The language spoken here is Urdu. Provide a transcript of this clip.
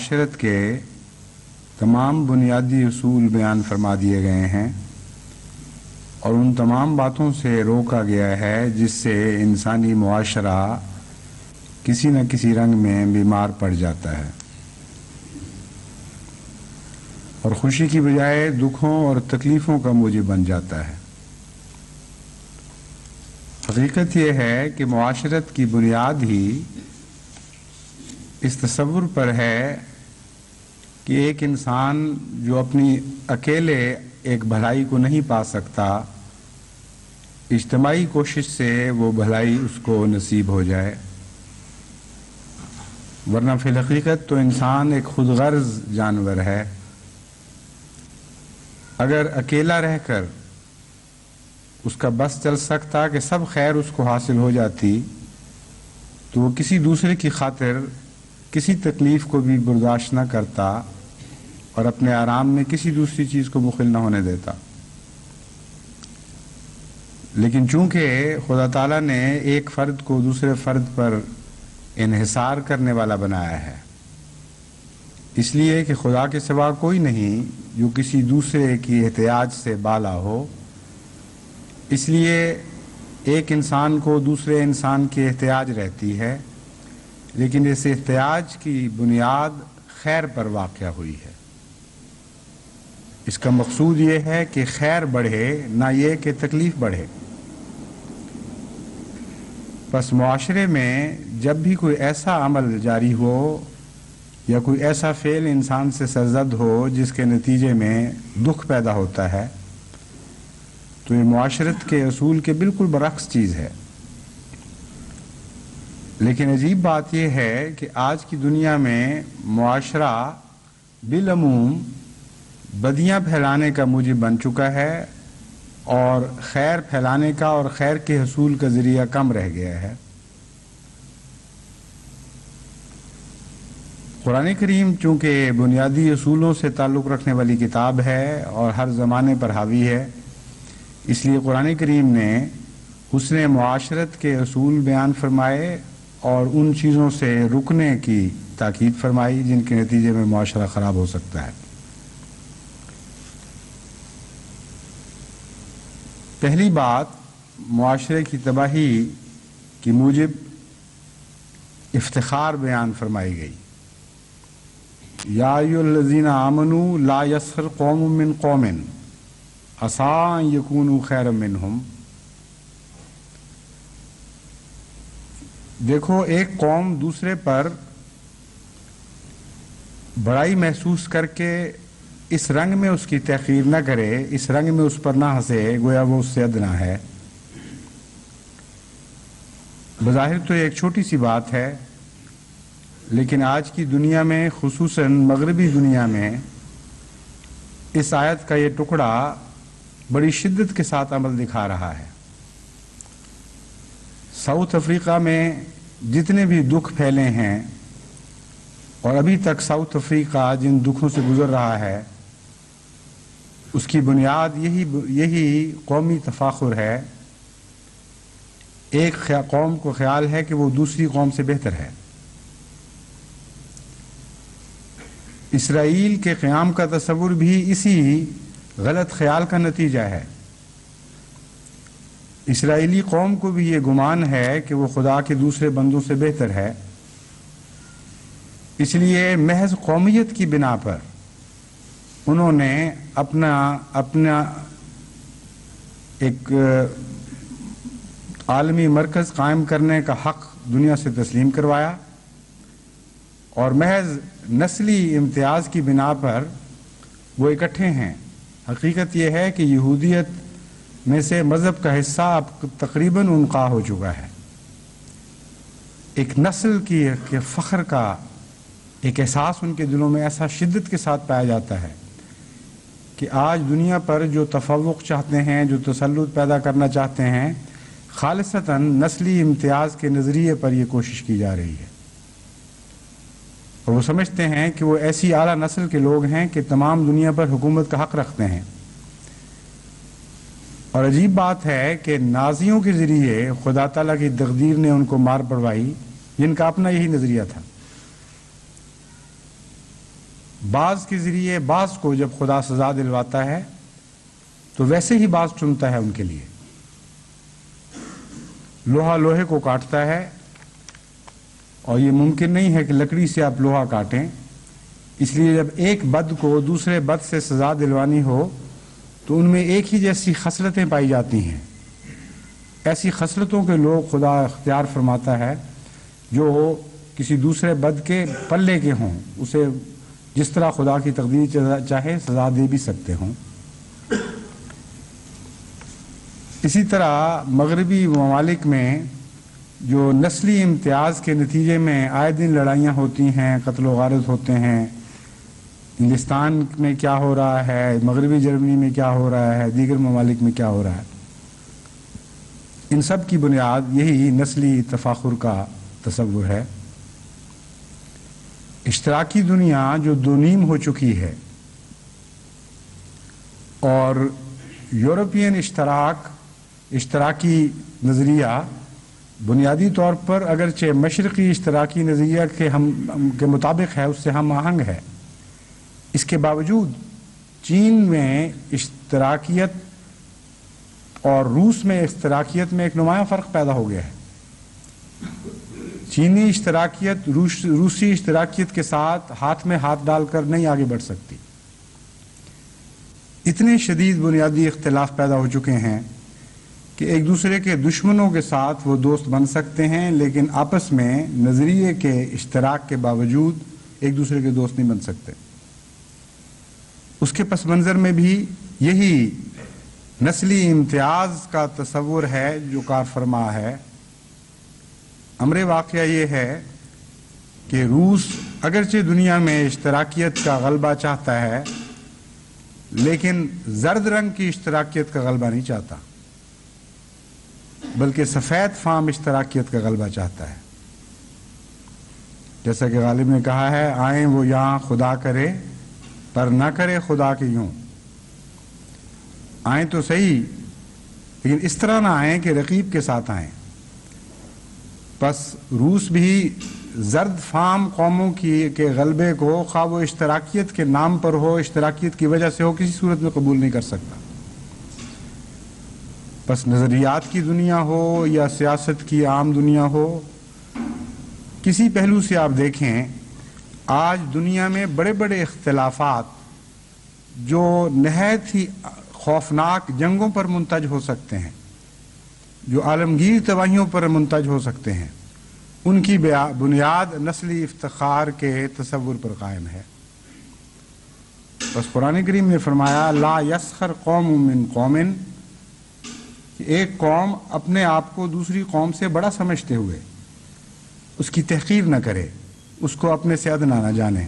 معاشرت کے تمام بنیادی اصول بیان فرما دیے گئے ہیں اور ان تمام باتوں سے روکا گیا ہے جس سے انسانی معاشرہ کسی نہ کسی رنگ میں بیمار پڑ جاتا ہے اور خوشی کی بجائے دکھوں اور تکلیفوں کا موجب بن جاتا ہے۔ حقیقت یہ ہے کہ معاشرت کی بنیاد ہی اس تصور پر ہے کہ ایک انسان جو اپنی اکیلے ایک بھلائی کو نہیں پا سکتا، اجتماعی کوشش سے وہ بھلائی اس کو نصیب ہو جائے، ورنہ فی الحقیقت تو انسان ایک خود غرض جانور ہے۔ اگر اکیلا رہ کر اس کا بس چل سکتا کہ سب خیر اس کو حاصل ہو جاتی تو وہ کسی دوسرے کی خاطر کسی تکلیف کو بھی برداشت نہ کرتا اور اپنے آرام میں کسی دوسری چیز کو مخل نہ ہونے دیتا۔ لیکن چونکہ خدا تعالیٰ نے ایک فرد کو دوسرے فرد پر انحصار کرنے والا بنایا ہے، اس لیے کہ خدا کے سوا کوئی نہیں جو کسی دوسرے کی احتیاج سے بالا ہو، اس لیے ایک انسان کو دوسرے انسان کی احتیاج رہتی ہے، لیکن اس احتیاج کی بنیاد خیر پر واقع ہوئی ہے۔ اس کا مقصود یہ ہے کہ خیر بڑھے، نہ یہ کہ تکلیف بڑھے۔ پس معاشرے میں جب بھی کوئی ایسا عمل جاری ہو یا کوئی ایسا فعل انسان سے سرزد ہو جس کے نتیجے میں دکھ پیدا ہوتا ہے تو یہ معاشرت کے اصول کے بالکل برعکس چیز ہے۔ لیکن عجیب بات یہ ہے کہ آج کی دنیا میں معاشرہ بالعموم بدیاں پھیلانے کا موجب بن چکا ہے اور خیر پھیلانے کا اور خیر کے حصول کا ذریعہ کم رہ گیا ہے۔ قرآن کریم چونکہ بنیادی اصولوں سے تعلق رکھنے والی کتاب ہے اور ہر زمانے پر حاوی ہے، اس لیے قرآن کریم نے حسن معاشرت کے اصول بیان فرمائے اور ان چیزوں سے رکنے کی تاکید فرمائی جن کے نتیجے میں معاشرہ خراب ہو سکتا ہے۔ پہلی بات، معاشرے کی تباہی کی موجب افتخار بیان فرمائی گئی۔ یا ایھا الذین آمنوا لا یسخر قوم من قوم عسیٰ ان یکونوا خیرا منہم۔ دیکھو، ایک قوم دوسرے پر بڑائی محسوس کر کے اس رنگ میں اس کی تحقیر نہ کرے، اس رنگ میں اس پر نہ ہنسے گویا وہ اس سے ادنا ہے۔ بظاہر تو یہ ایک چھوٹی سی بات ہے، لیکن آج کی دنیا میں، خصوصاً مغربی دنیا میں، اس آیت کا یہ ٹکڑا بڑی شدت کے ساتھ عمل دکھا رہا ہے۔ ساؤتھ افریقہ میں جتنے بھی دکھ پھیلے ہیں اور ابھی تک ساؤتھ افریقہ جن دکھوں سے گزر رہا ہے، اس کی بنیاد یہی قومی تفاخر ہے۔ ایک قوم کو خیال ہے کہ وہ دوسری قوم سے بہتر ہے۔ اسرائیل کے قیام کا تصور بھی اسی غلط خیال کا نتیجہ ہے۔ اسرائیلی قوم کو بھی یہ گمان ہے کہ وہ خدا کے دوسرے بندوں سے بہتر ہے، اس لیے محض قومیت کی بنا پر انہوں نے اپنا ایک عالمی مرکز قائم کرنے کا حق دنیا سے تسلیم کروایا اور محض نسلی امتیاز کی بنا پر وہ اکٹھے ہیں۔ حقیقت یہ ہے کہ یہودیت میں سے مذہب کا حصہ اب تقریباً انقاع ہو چکا ہے۔ ایک نسل کے فخر کا ایک احساس ان کے دلوں میں ایسا شدت کے ساتھ پایا جاتا ہے کہ آج دنیا پر جو تفوق چاہتے ہیں، جو تسلط پیدا کرنا چاہتے ہیں، خالصتاً نسلی امتیاز کے نظریے پر یہ کوشش کی جا رہی ہے، اور وہ سمجھتے ہیں کہ وہ ایسی اعلیٰ نسل کے لوگ ہیں کہ تمام دنیا پر حکومت کا حق رکھتے ہیں۔ اور عجیب بات ہے کہ نازیوں کے ذریعے خدا تعالیٰ کی تقدیر نے ان کو مار پڑوائی جن کا اپنا یہی نظریہ تھا۔ بعض کے ذریعے بعض کو جب خدا سزا دلواتا ہے تو ویسے ہی بعض چنتا ہے ان کے لیے. لوہا لوہے کو کاٹتا ہے اور یہ ممکن نہیں ہے کہ لکڑی سے آپ لوہا کاٹیں. اس لیے جب ایک بد کو دوسرے بد سے سزا دلوانی ہو تو ان میں ایک ہی جیسی خصلتیں پائی جاتی ہیں. ایسی خصلتوں کے لوگ خدا اختیار فرماتا ہے جو کسی دوسرے بد کے پلے کے ہوں، اسے جس طرح خدا کی تقدیر چاہے سزا دے بھی سکتے ہوں. اسی طرح مغربی ممالک میں جو نسلی امتیاز کے نتیجے میں آئے دن لڑائیاں ہوتی ہیں، قتل و غارت ہوتے ہیں، ہندوستان میں کیا ہو رہا ہے، مغربی جرمنی میں کیا ہو رہا ہے، دیگر ممالک میں کیا ہو رہا ہے، ان سب کی بنیاد یہی نسلی تفاخر کا تصور ہے. اشتراکی دنیا جو دو نیم ہو چکی ہے اور یورپین اشتراکی نظریہ بنیادی طور پر اگرچہ مشرقی اشتراکی نظریہ کے مطابق ہے، اس سے ہم آہنگ ہے، اس کے باوجود چین میں اشتراکیت اور روس میں اشتراکیت میں ایک نمایاں فرق پیدا ہو گیا ہے. چینی اشتراکیت روسی اشتراکیت کے ساتھ ہاتھ میں ہاتھ ڈال کر نہیں آگے بڑھ سکتی. اتنے شدید بنیادی اختلاف پیدا ہو چکے ہیں کہ ایک دوسرے کے دشمنوں کے ساتھ وہ دوست بن سکتے ہیں، لیکن آپس میں نظریے کے اشتراک کے باوجود ایک دوسرے کے دوست نہیں بن سکتے. اس کے پس منظر میں بھی یہی نسلی امتیاز کا تصور ہے جو کار فرما ہے. امر واقعہ یہ ہے کہ روس اگرچہ دنیا میں اشتراکیت کا غلبہ چاہتا ہے لیکن زرد رنگ کی اشتراکیت کا غلبہ نہیں چاہتا، بلکہ سفید فام اشتراکیت کا غلبہ چاہتا ہے. جیسا کہ غالب نے کہا ہے، آئیں وہ یہاں خدا کرے پر نہ کرے خدا کے یوں. آئیں تو صحیح لیکن اس طرح نہ آئیں کہ رقیب کے ساتھ آئیں. بس روس بھی زرد فام قوموں کے غلبے کو خواہ وہ اشتراکیت کے نام پر ہو، اشتراکیت کی وجہ سے ہو، کسی صورت میں قبول نہیں کر سکتا. بس نظریات کی دنیا ہو یا سیاست کی عام دنیا ہو، کسی پہلو سے آپ دیکھیں آج دنیا میں بڑے بڑے اختلافات جو نہایت ہی خوفناک جنگوں پر منتج ہو سکتے ہیں، جو عالمگیر تباہیوں پر منتج ہو سکتے ہیں، ان کی بنیاد نسلی افتخار کے تصور پر قائم ہے. بس قرآن کریم نے فرمایا لا یسخر قوم من قوم، ایک قوم اپنے آپ کو دوسری قوم سے بڑا سمجھتے ہوئے اس کی تحقیر نہ کرے، اس کو اپنے سے ادنا نہ جانے.